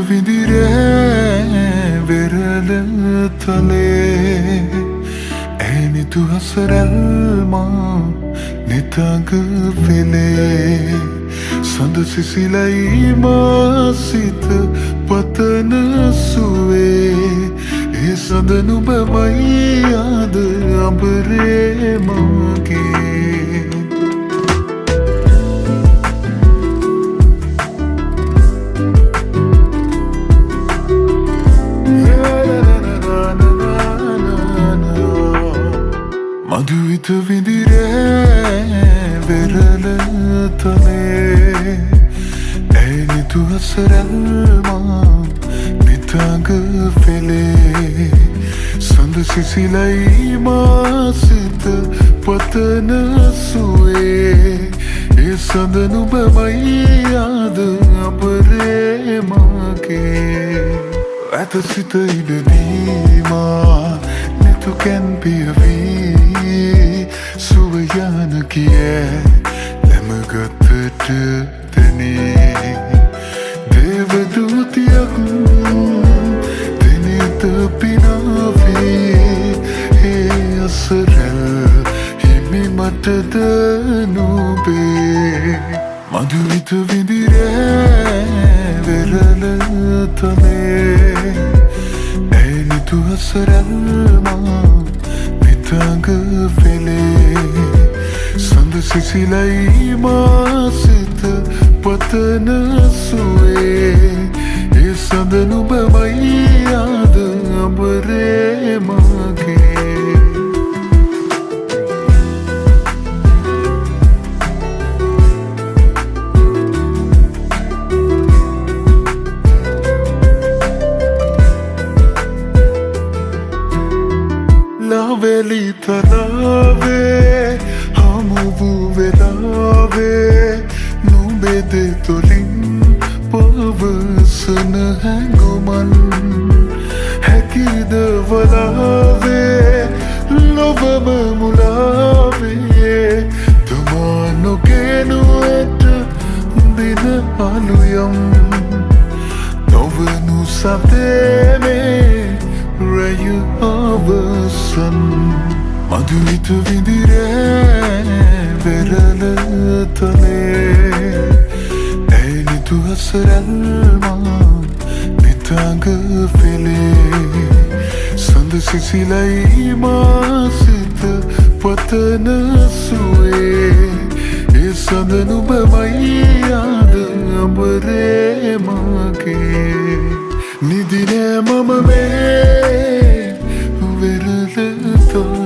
විඳිරේ වෙරළ තලේ ඇනිතු හසරල්මා නිතඟ වෙලේ සඳ සිසිලයි මාසිත පතන සුවේ ඒ සඳ නුඹමයි ආද අඹරේ මගේ මధుවිත විඳිරේ වෙරළ තලේ ඇනිතු හසරල්මා නිතඟ වෙලේ සඳ සිසිලයි මාසිත පතන සුවේ ඒ සඳ නුඹමයි ආද අඹරේ මගේ ඇත සිත ඉඩදීමා නැතු කැන් පියවී සුවයන කියේ නැමගතට දැනේ දේවදූතියක් දෙනෙත පිනාවේ ඒ අසරල් හිමි මටද නුබේ මధుවිත විඳිරේ වෙරළ තලේ ඇනිතු හසරල්මා නිතඟ වෙලේ සඳ සිසිලයි මාසිත පතන සුවේ ඒ සඳ නුඹමයි ආද අඹරේ මගේ ලාවෙලි තලාවේ හමුවු වෙලාවේ නුඹේ දෙතොලින් පවසන හැඟුමන් හැකිද වලාවේ ලොබම මුලාවේ තුමා නොකෙනු ඇත දින අලුයම් නොවනු සතේනේ රැය අවසන් මధුවිත විඳිරේ වෙරළ තලේ ඇනිතු හසරල්මා නිතඟ වෙලේ සඳ සිසිලයි මාසිත පතන සුවේ ඒ සඳ නුඹමයි ආද අඹරේ මගේ නිදිනේ මම මේ වෙරළ තලේ